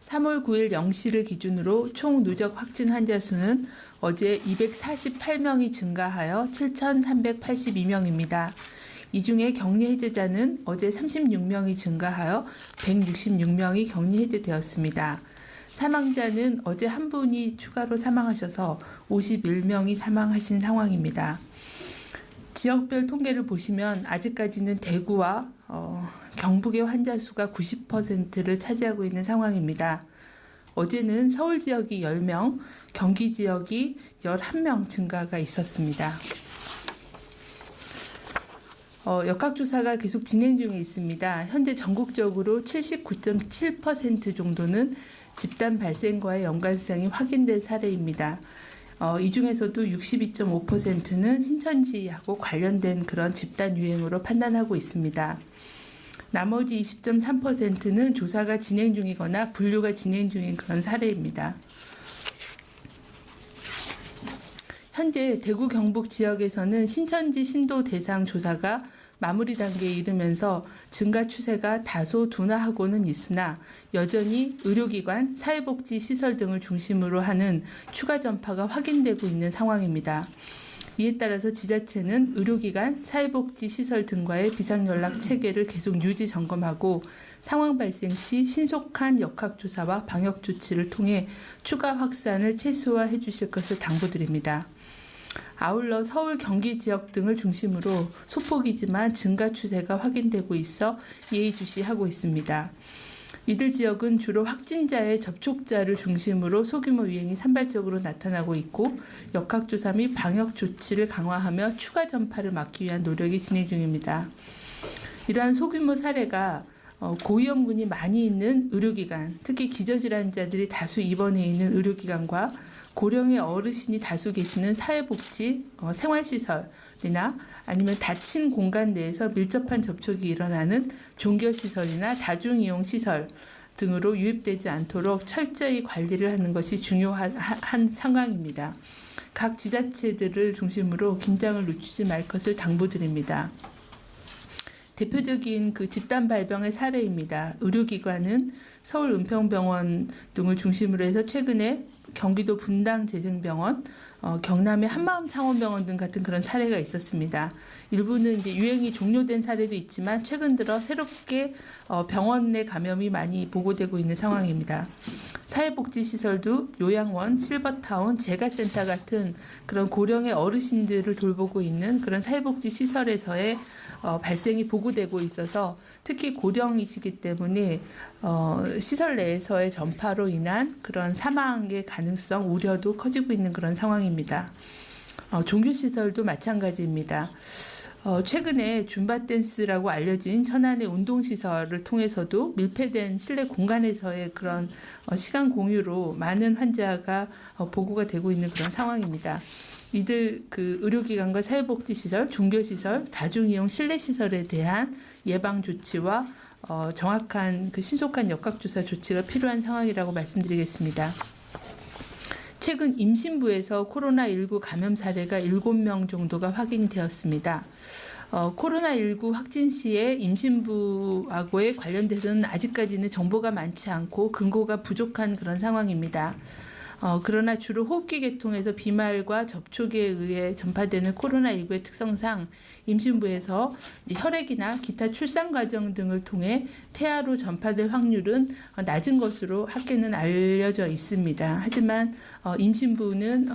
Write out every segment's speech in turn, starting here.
3월 9일 0시를 기준으로 총 누적 확진 환자 수는 어제 248명이 증가하여 7,382명입니다. 이 중에 격리 해제자는 어제 36명이 증가하여 166명이 격리 해제되었습니다. 사망자는 어제 한 분이 추가로 사망하셔서 51명이 사망하신 상황입니다. 지역별 통계를 보시면 아직까지는 대구와 경북의 환자 수가 90%를 차지하고 있는 상황입니다. 어제는 서울 지역이 10명, 경기 지역이 11명 증가가 있었습니다. 역학조사가 계속 진행 중에 있습니다. 현재 전국적으로 79.7% 정도는 집단 발생과의 연관성이 확인된 사례입니다. 이 중에서도 62.5%는 신천지하고 관련된 그런 집단 유행으로 판단하고 있습니다. 나머지 20.3%는 조사가 진행 중이거나 분류가 진행 중인 그런 사례입니다. 현재 대구 경북 지역에서는 신천지 신도 대상 조사가 마무리 단계에 이르면서 증가 추세가 다소 둔화하고는 있으나 여전히 의료기관, 사회복지시설 등을 중심으로 하는 추가 전파가 확인되고 있는 상황입니다. 이에 따라서 지자체는 의료기관, 사회복지시설 등과의 비상연락 체계를 계속 유지 점검하고 상황 발생 시 신속한 역학조사와 방역조치를 통해 추가 확산을 최소화해 주실 것을 당부드립니다. 아울러 서울, 경기 지역 등을 중심으로 소폭이지만 증가 추세가 확인되고 있어 예의주시하고 있습니다. 이들 지역은 주로 확진자의 접촉자를 중심으로 소규모 유행이 산발적으로 나타나고 있고 역학조사 및 방역 조치를 강화하며 추가 전파를 막기 위한 노력이 진행 중입니다. 이러한 소규모 사례가 고위험군이 많이 있는 의료기관, 특히 기저질환자들이 다수 입원해 있는 의료기관과 고령의 어르신이 다수 계시는 사회복지, 생활시설이나 아니면 닫힌 공간 내에서 밀접한 접촉이 일어나는 종교시설이나 다중이용시설 등으로 유입되지 않도록 철저히 관리를 하는 것이 중요한 상황입니다. 각 지자체들을 중심으로 긴장을 늦추지 말 것을 당부드립니다. 대표적인 그 집단 발병의 사례입니다. 의료기관은 서울 은평병원 등을 중심으로 해서 최근에 경기도 분당재생병원, 경남의 한마음창원병원 등 같은 그런 사례가 있었습니다. 일부는 이제 유행이 종료된 사례도 있지만 최근 들어 새롭게 병원 내 감염이 많이 보고되고 있는 상황입니다. 사회복지시설도 요양원, 실버타운, 재가센터 같은 그런 고령의 어르신들을 돌보고 있는 그런 사회복지시설에서의 발생이 보고되고 있어서 특히 고령이시기 때문에 시설 내에서의 전파로 인한 그런 사망의 가능성, 우려도 커지고 있는 그런 상황입니다. 종교시설도 마찬가지입니다. 최근에 줌바댄스라고 알려진 천안의 운동시설을 통해서도 밀폐된 실내 공간에서의 그런 시간 공유로 많은 환자가 보고가 되고 있는 그런 상황입니다. 이들 그 의료기관과 사회복지시설, 종교시설, 다중이용 실내시설에 대한 예방 조치와 정확한 그 신속한 역학조사 조치가 필요한 상황이라고 말씀드리겠습니다. 최근 임신부에서 코로나19 감염 사례가 7명 정도가 확인이 되었습니다. 코로나19 확진 시에 임신부하고의 관련돼서는 아직까지는 정보가 많지 않고 근거가 부족한 그런 상황입니다. 그러나 주로 호흡기 계통에서 비말과 접촉에 의해 전파되는 코로나19의 특성상 임신부에서 혈액이나 기타 출산 과정 등을 통해 태아로 전파될 확률은 낮은 것으로 학계는 알려져 있습니다. 하지만 임신부는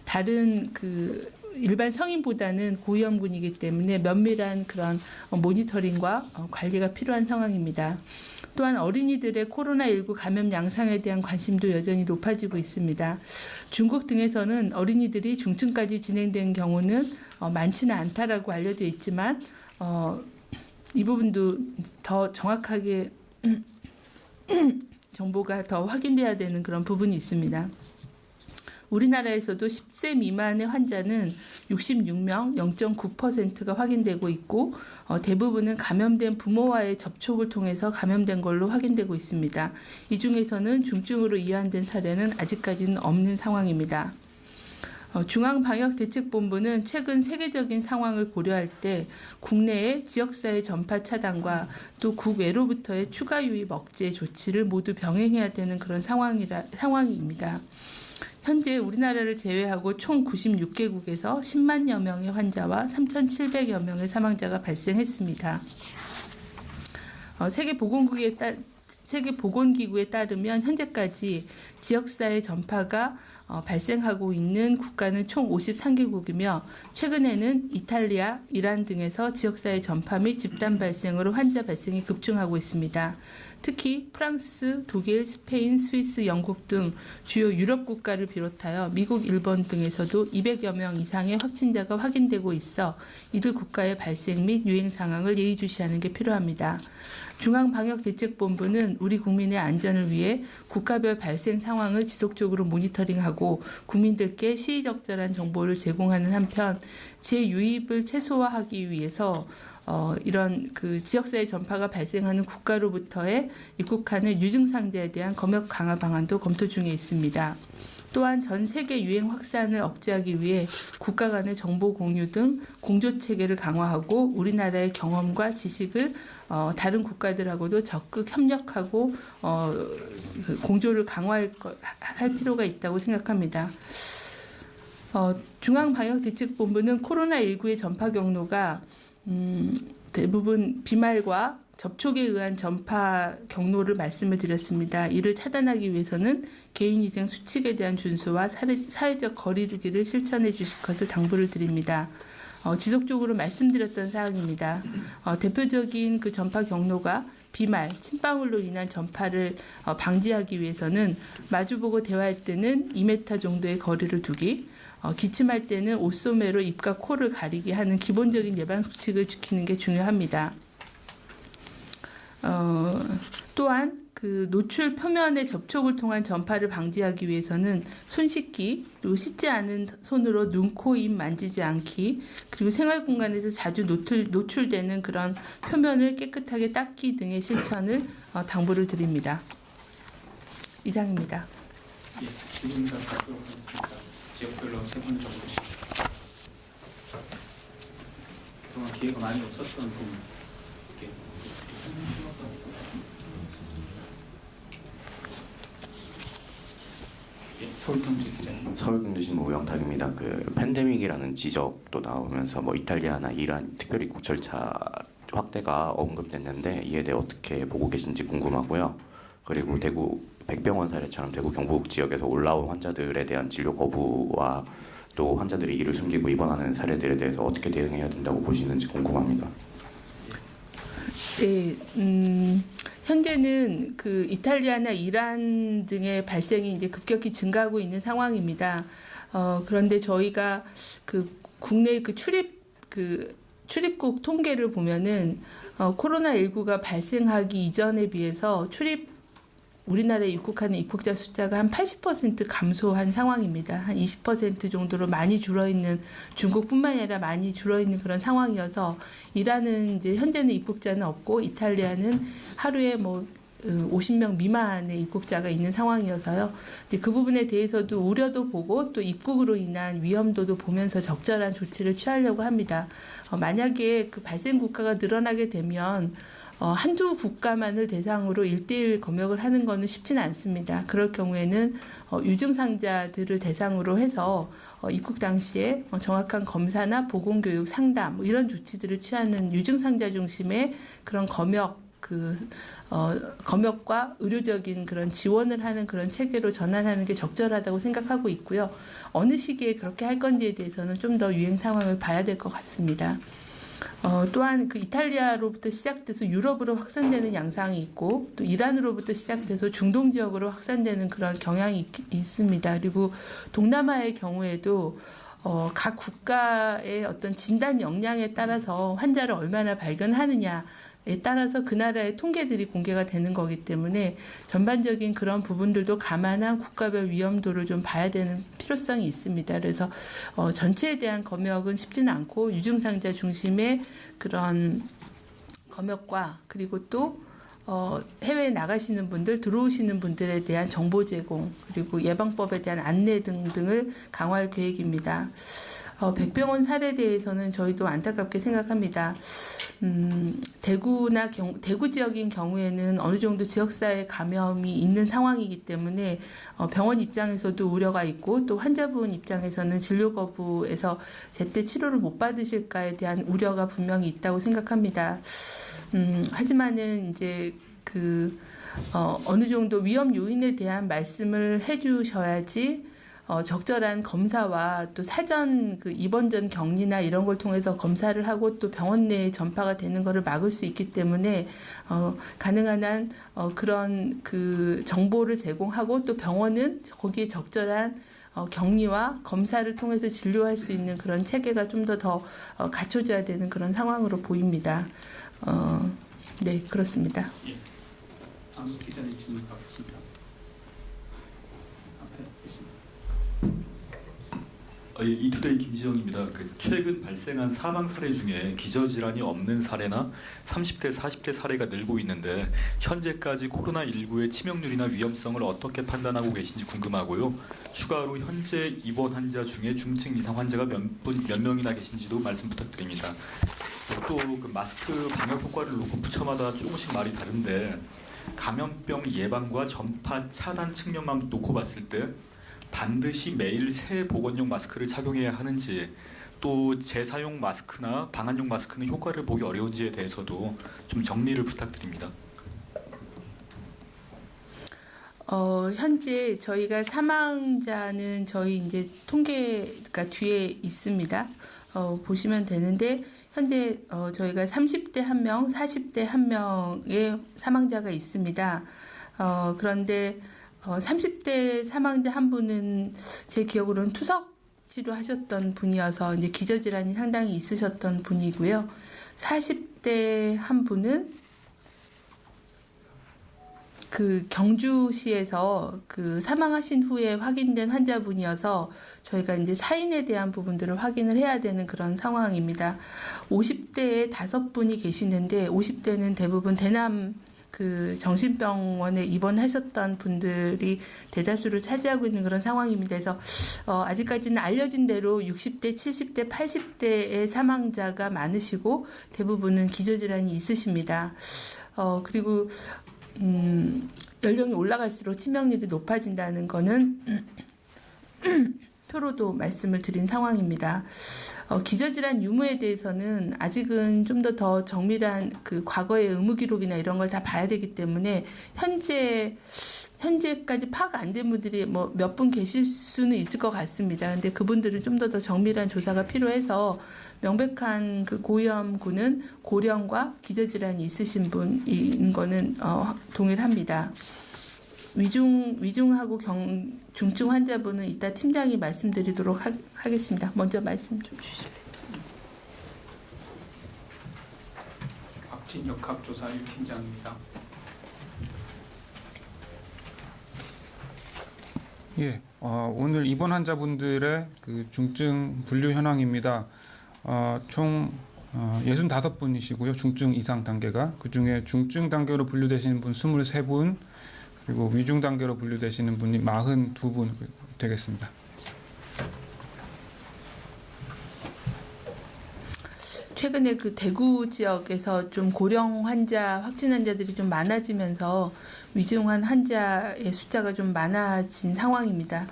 다른 그 일반 성인보다는 고위험군이기 때문에 면밀한 그런 모니터링과 관리가 필요한 상황입니다. 또한 어린이들의 코로나19 감염 양상에 대한 관심도 여전히 높아지고 있습니다. 중국 등에서는 어린이들이 중증까지 진행된 경우는 많지는 않다라고 알려져 있지만 이 부분도 더 정확하게 정보가 더 확인돼야 되는 그런 부분이 있습니다. 우리나라에서도 10세 미만의 환자는 66명, 0.9%가 확인되고 있고 대부분은 감염된 부모와의 접촉을 통해서 감염된 걸로 확인되고 있습니다. 이 중에서는 중증으로 이완된 사례는 아직까지는 없는 상황입니다. 중앙방역대책본부는 최근 세계적인 상황을 고려할 때 국내의 지역사회 전파 차단과 또 국외로부터의 추가 유입 억제 조치를 모두 병행해야 되는 그런 상황입니다. 현재 우리나라를 제외하고 총 96개국에서 10만여 명의 환자와 3,700여 명의 사망자가 발생했습니다. 세계보건기구에 따르면 현재까지 지역사회 전파가 발생하고 있는 국가는 총 53개국이며 최근에는 이탈리아, 이란 등에서 지역사회 전파 및 집단 발생으로 환자 발생이 급증하고 있습니다. 특히 프랑스, 독일, 스페인, 스위스, 영국 등 주요 유럽 국가를 비롯하여 미국, 일본 등에서도 200여 명 이상의 확진자가 확인되고 있어 이들 국가의 발생 및 유행 상황을 예의주시하는 게 필요합니다. 중앙방역대책본부는 우리 국민의 안전을 위해 국가별 발생 상황을 지속적으로 모니터링하고 국민들께 시의적절한 정보를 제공하는 한편 재유입을 최소화하기 위해서 이런 그 지역사회 전파가 발생하는 국가로부터의 입국하는 유증상자에 대한 검역 강화 방안도 검토 중에 있습니다. 또한 전 세계 유행 확산을 억제하기 위해 국가 간의 정보 공유 등 공조 체계를 강화하고 우리나라의 경험과 지식을 다른 국가들하고도 적극 협력하고 공조를 강화할 필요가 있다고 생각합니다. 중앙방역대책본부는 코로나19의 전파 경로가 대부분 비말과 접촉에 의한 전파 경로를 말씀을 드렸습니다. 이를 차단하기 위해서는 개인위생 수칙에 대한 준수와 사회적 거리두기를 실천해 주실 것을 당부를 드립니다. 지속적으로 말씀드렸던 사항입니다. 대표적인 그 전파 경로가 비말, 침방울로 인한 전파를 방지하기 위해서는 마주보고 대화할 때는 2m 정도의 거리를 두기, 기침할 때는 옷소매로 입과 코를 가리게 하는 기본적인 예방 수칙을 지키는 게 중요합니다. 또한 그 노출 표면의 접촉을 통한 전파를 방지하기 위해서는 손 씻기, 그리고 씻지 않은 손으로 눈, 코, 입 만지지 않기, 그리고 생활 공간에서 자주 노출되는 그런 표면을 깨끗하게 닦기 등의 실천을 당부를 드립니다. 이상입니다. 예, 질의응답 받도록 하겠습니다. 지역별로 3분 정도씩. 그동안 기회가 많이 없었던 분. 서울경제 기자님. 서울경제신문 우영탁입니다. 그 팬데믹이라는 지적도 나오면서 뭐 이탈리아나 이란 특별 입국 절차 확대가 언급됐는데 이에 대해 어떻게 보고 계신지 궁금하고요. 그리고 대구 백병원 사례처럼 대구 경북 지역에서 올라온 환자들에 대한 진료 거부와 또 환자들이 이를 숨기고 입원하는 사례들에 대해서 어떻게 대응해야 된다고 보시는지 궁금합니다. 네, 현재는 그 이탈리아나 이란 등의 발생이 이제 급격히 증가하고 있는 상황입니다. 그런데 저희가 그 국내 그 출입국 통계를 보면은 코로나19가 발생하기 이전에 비해서 우리나라에 입국하는 입국자 숫자가 한 80% 감소한 상황입니다. 한 20% 정도로 많이 줄어있는, 중국뿐만 아니라 많이 줄어있는 그런 상황이어서 이란은 이제 현재는 입국자는 없고 이탈리아는 하루에 뭐 50명 미만의 입국자가 있는 상황이어서요. 이제 그 부분에 대해서도 우려도 보고 또 입국으로 인한 위험도도 보면서 적절한 조치를 취하려고 합니다. 만약에 그 발생 국가가 늘어나게 되면 한두 국가만을 대상으로 1:1 검역을 하는 것은 쉽지는 않습니다. 그럴 경우에는 유증상자들을 대상으로 해서 입국 당시에 정확한 검사나 보건교육, 상담 뭐 이런 조치들을 취하는 유증상자 중심의 그런 검역과 의료적인 그런 지원을 하는 그런 체계로 전환하는 게 적절하다고 생각하고 있고요. 어느 시기에 그렇게 할 건지에 대해서는 좀 더 유행 상황을 봐야 될 것 같습니다. 또한 그 이탈리아로부터 시작돼서 유럽으로 확산되는 양상이 있고 또 이란으로부터 시작돼서 중동 지역으로 확산되는 그런 경향이 있습니다. 그리고 동남아의 경우에도 각 국가의 어떤 진단 역량에 따라서 환자를 얼마나 발견하느냐에 따라서 그 나라의 통계들이 공개가 되는 거기 때문에 전반적인 그런 부분들도 감안한 국가별 위험도를 좀 봐야 되는 필요성이 있습니다. 그래서 전체에 대한 검역은 쉽지는 않고 유증상자 중심의 그런 검역과 그리고 또 해외에 나가시는 분들, 들어오시는 분들에 대한 정보 제공, 그리고 예방법에 대한 안내 등등을 강화할 계획입니다. 백병원 사례에 대해서는 저희도 안타깝게 생각합니다. 대구 지역인 경우에는 어느 정도 지역사회 감염이 있는 상황이기 때문에 병원 입장에서도 우려가 있고, 또 환자분 입장에서는 진료 거부에서 제때 치료를 못 받으실까에 대한 우려가 분명히 있다고 생각합니다. 하지만은 이제 어느 정도 위험 요인에 대한 말씀을 해주셔야지 적절한 검사와 또 사전 입원 전 격리나 이런 걸 통해서 검사를 하고 또 병원 내에 전파가 되는 것을 막을 수 있기 때문에 가능한 한 그런 정보를 제공하고, 또 병원은 거기에 적절한 격리와 검사를 통해서 진료할 수 있는 그런 체계가 좀 더 갖춰져야 되는 그런 상황으로 보입니다. 네, 그렇습니다. 예. 다음 기자님 질문 받겠습니다. 앞에 계십니다. 이투데이 김지영입니다. 최근 발생한 사망 사례 중에 기저질환이 없는 사례나 30대, 40대 사례가 늘고 있는데 현재까지 코로나19의 치명률이나 위험성을 어떻게 판단하고 계신지 궁금하고요. 추가로 현재 입원 환자 중에 중증 이상 환자가 몇 명이나 계신지도 말씀 부탁드립니다. 또 마스크 방역 효과를 놓고 부처마다 조금씩 말이 다른데 감염병 예방과 전파 차단 측면만 놓고 봤을 때 반드시 매일 새 보건용 마스크를 착용해야 하는지, 또 재사용 마스크나 방한용 마스크는 효과를 보기 어려운지에 대해서도 좀 정리를 부탁드립니다. 현재 저희가 사망자는 저희 이제 통계가 뒤에 있습니다. 보시면 되는데 현재 저희가 30대 1명, 40대 1명의 사망자가 있습니다. 그런데 30대 사망자 한 분은 제 기억으로는 투석 치료하셨던 분이어서 이제 기저질환이 상당히 있으셨던 분이고요. 40대 한 분은 경주시에서 사망하신 후에 확인된 환자분이어서 저희가 이제 사인에 대한 부분들을 확인을 해야 되는 그런 상황입니다. 50대에 5분이 계시는데 50대는 대부분 대남 정신병원에 입원하셨던 분들이 대다수를 차지하고 있는 그런 상황입니다. 그래서 아직까지는 알려진 대로 60대, 70대, 80대의 사망자가 많으시고 대부분은 기저질환이 있으십니다. 그리고 연령이 올라갈수록 치명률이 높아진다는 거는 표로도 말씀을 드린 상황입니다. 기저질환 유무에 대해서는 아직은 좀 더 정밀한 과거의 의무 기록이나 이런 걸 다 봐야 되기 때문에 현재까지 파악 안 된 분들이 몇 분 계실 수는 있을 것 같습니다. 근데 그분들은 좀 더 정밀한 조사가 필요해서 명백한 고위험군은 고령과 기저질환이 있으신 분인 거는 동일합니다. 위중하고 중증 환자분은 이따 팀장이 말씀드리도록 하겠습니다. 먼저 말씀 좀 주실래요? 박진혁 각조사 1팀장입니다. 예, 오늘 입원 환자분들의 중증 분류 현황입니다. 총 65분이시고요. 중증 이상 단계가. 그중에 중증 단계로 분류되시는 분 23분, 그리고 위중 단계로 분류되시는 분이 42분 되겠습니다. 최근에 대구 지역에서 좀 고령 환자, 확진 환자들이 좀 많아지면서 위중한 환자의 숫자가 좀 많아진 상황입니다.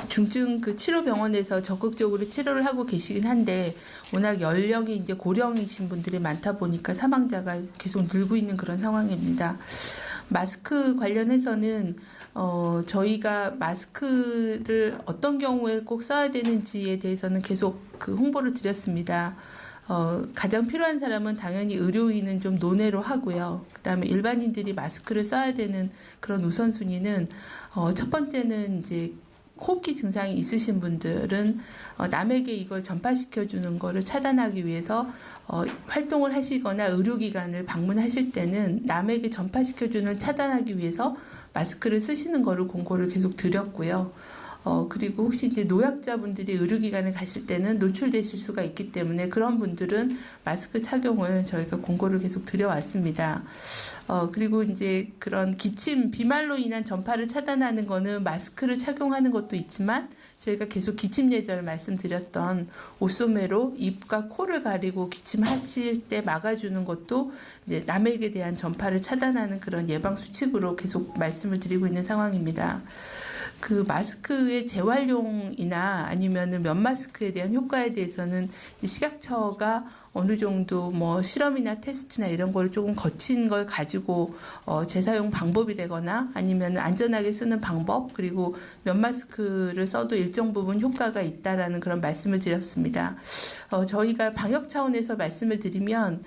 중증 치료 병원에서 적극적으로 치료를 하고 계시긴 한데 워낙 연령이 이제 고령이신 분들이 많다 보니까 사망자가 계속 늘고 있는 그런 상황입니다. 마스크 관련해서는 저희가 마스크를 어떤 경우에 꼭 써야 되는지에 대해서는 계속 홍보를 드렸습니다. 가장 필요한 사람은 당연히 의료인은 좀 논외로 하고요. 그다음에 일반인들이 마스크를 써야 되는 그런 우선순위는 첫 번째는 이제 호흡기 증상이 있으신 분들은 남에게 이걸 전파시켜주는 거를 차단하기 위해서 활동을 하시거나 의료기관을 방문하실 때는 남에게 전파시켜주는 차단하기 위해서 마스크를 쓰시는 거를 공고를 계속 드렸고요. 그리고 혹시 이제 노약자분들이 의료기관에 가실 때는 노출되실 수가 있기 때문에 그런 분들은 마스크 착용을 저희가 공고를 계속 드려왔습니다. 그리고 이제 그런 기침, 비말로 인한 전파를 차단하는 거는 마스크를 착용하는 것도 있지만 저희가 계속 기침 예절 말씀드렸던 옷소매로 입과 코를 가리고 기침하실 때 막아주는 것도 이제 남에게 대한 전파를 차단하는 그런 예방 수칙으로 계속 말씀을 드리고 있는 상황입니다. 그 마스크의 재활용이나 아니면은 면 마스크에 대한 효과에 대해서는 이제 식약처가 어느 정도 뭐 실험이나 테스트나 이런 걸 조금 거친 걸 가지고 재사용 방법이 되거나 아니면 안전하게 쓰는 방법 그리고 면 마스크를 써도 일정 부분 효과가 있다라는 그런 말씀을 드렸습니다. 저희가 방역 차원에서 말씀을 드리면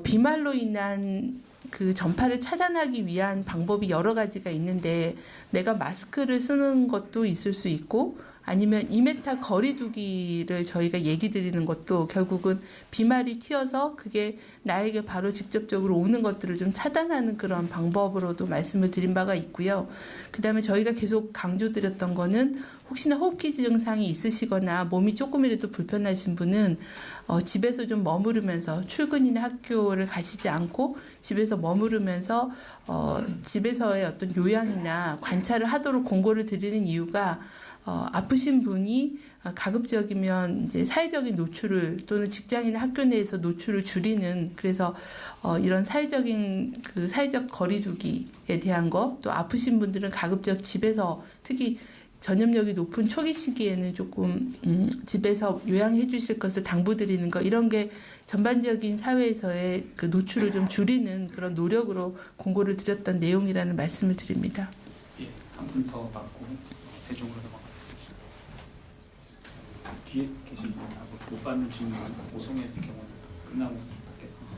비말로 인한 그 전파를 차단하기 위한 방법이 여러 가지가 있는데 내가 마스크를 쓰는 것도 있을 수 있고 아니면 2m 거리 두기를 저희가 얘기 드리는 것도 결국은 비말이 튀어서 그게 나에게 바로 직접적으로 오는 것들을 좀 차단하는 그런 방법으로도 말씀을 드린 바가 있고요. 그다음에 저희가 계속 강조드렸던 거는 혹시나 호흡기 증상이 있으시거나 몸이 조금이라도 불편하신 분은 집에서 좀 머무르면서 출근이나 학교를 가시지 않고 집에서 머무르면서 집에서의 어떤 요양이나 관찰을 하도록 공고를 드리는 이유가 아프신 분이 가급적이면 이제 사회적인 노출을 또는 직장이나 학교 내에서 노출을 줄이는 그래서 이런 사회적인 그 사회적 거리두기에 대한 거 또 아프신 분들은 가급적 집에서 특히 전염력이 높은 초기 시기에는 조금 집에서 요양해 주실 것을 당부드리는 거 이런 게 전반적인 사회에서의 그 노출을 좀 줄이는 그런 노력으로 공고를 드렸던 내용이라는 말씀을 드립니다. 예, 한 분 더 받고 세종으로 넘어가겠습니다. 뒤에 계신 분하고 못 받는 질문 오송의 경우는 끝나고 받겠습니다.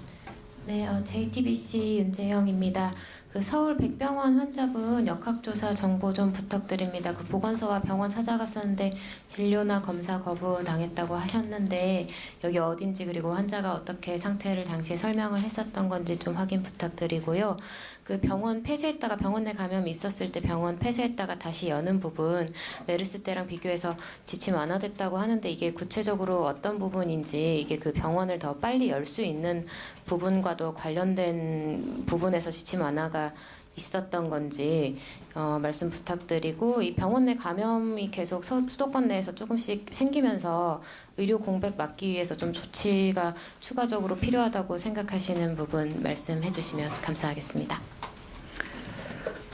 네, JTBC 윤재영입니다. 그 서울 백병원 환자분 역학조사 정보 좀 부탁드립니다. 그 보건소와 병원 찾아갔었는데 진료나 검사 거부 당했다고 하셨는데 여기 어딘지 그리고 환자가 어떻게 상태를 당시에 설명을 했었던 건지 좀 확인 부탁드리고요. 그 병원 폐쇄했다가 병원 내 감염이 있었을 때 병원 폐쇄했다가 다시 여는 부분 메르스 때랑 비교해서 지침 완화됐다고 하는데 이게 구체적으로 어떤 부분인지 이게 그 병원을 더 빨리 열 수 있는 부분과도 관련된 부분에서 지침 완화가 있었던 건지 말씀 부탁드리고 이 병원 내 감염이 계속 수도권 내에서 조금씩 생기면서 의료 공백 막기 위해서 좀 조치가 추가적으로 필요하다고 생각하시는 부분 말씀해 주시면 감사하겠습니다.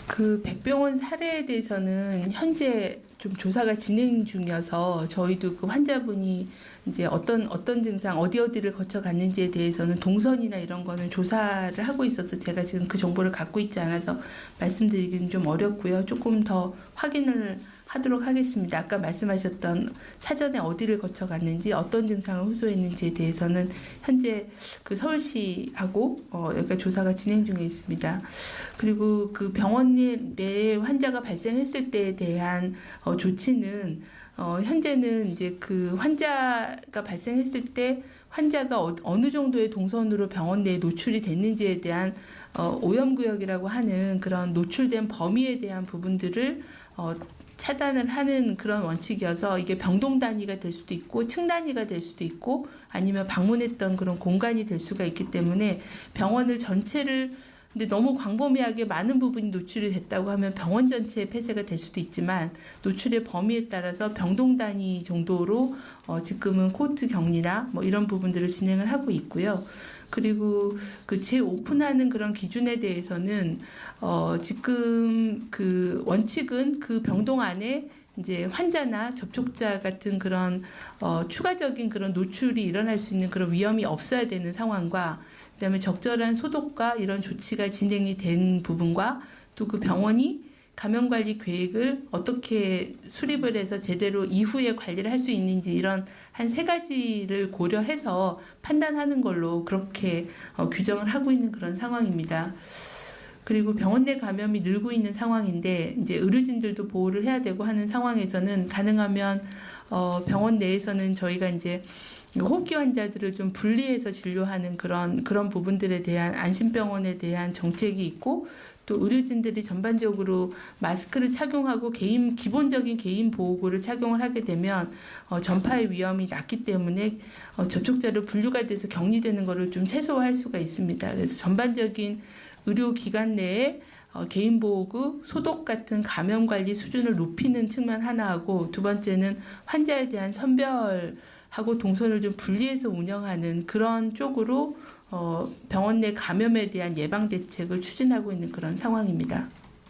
그 백병원 사례에 대해서는 현재 좀 조사가 진행 중이어서 저희도 그 환자분이 이제 어떤 증상 어디를 거쳐 갔는지에 대해서는 동선이나 이런 거는 조사를 하고 있어서 제가 지금 그 정보를 갖고 있지 않아서 말씀드리기는 좀 어렵고요. 조금 더 확인을 하도록 하겠습니다. 아까 말씀하셨던 사전에 어디를 거쳐 갔는지 어떤 증상을 호소했는지에 대해서는 현재 그 서울시하고 여기가 조사가 진행 중에 있습니다. 그리고 그 병원 내에 환자가 발생했을 때에 대한 조치는 현재는 이제 그 환자가 발생했을 때 환자가 어느 정도의 동선으로 병원 내에 노출이 됐는지에 대한 오염구역이라고 하는 그런 노출된 범위에 대한 부분들을 차단을 하는 그런 원칙이어서 이게 병동 단위가 될 수도 있고 층 단위가 될 수도 있고 아니면 방문했던 그런 공간이 될 수가 있기 때문에 병원을 전체를 근데 너무 광범위하게 많은 부분이 노출이 됐다고 하면 병원 전체의 폐쇄가 될 수도 있지만 노출의 범위에 따라서 병동 단위 정도로 지금은 코호트 격리나 뭐 이런 부분들을 진행을 하고 있고요. 그리고 그 재오픈하는 그런 기준에 대해서는 지금 그 원칙은 그 병동 안에 이제 환자나 접촉자 같은 그런 추가적인 그런 노출이 일어날 수 있는 그런 위험이 없어야 되는 상황과 그다음에 적절한 소독과 이런 조치가 진행이 된 부분과 또 그 병원이 감염관리 계획을 어떻게 수립을 해서 제대로 이후에 관리를 할 수 있는지 이런 한 3가지를 고려해서 판단하는 걸로 그렇게 규정을 하고 있는 그런 상황입니다. 그리고 병원 내 감염이 늘고 있는 상황인데 이제 의료진들도 보호를 해야 되고 하는 상황에서는 가능하면 병원 내에서는 저희가 이제 호흡기 환자들을 좀 분리해서 진료하는 그런 부분들에 대한 안심병원에 대한 정책이 있고 또 의료진들이 전반적으로 마스크를 착용하고 기본적인 개인 보호구를 착용을 하게 되면 전파의 위험이 낮기 때문에 접촉자로 분류가 돼서 격리되는 것을 좀 최소화할 수가 있습니다. 그래서 전반적인 의료기관 내에 개인보호구, 소독 같은 감염관리 수준을 높이는 측면 하나하고 두 번째는 환자에 대한 선별하고 동선을 좀 분리해서 운영하는 그런 쪽으로 병원 내 감염에 대한 예방 대책을 추진하고 있는 그런 상황입니다.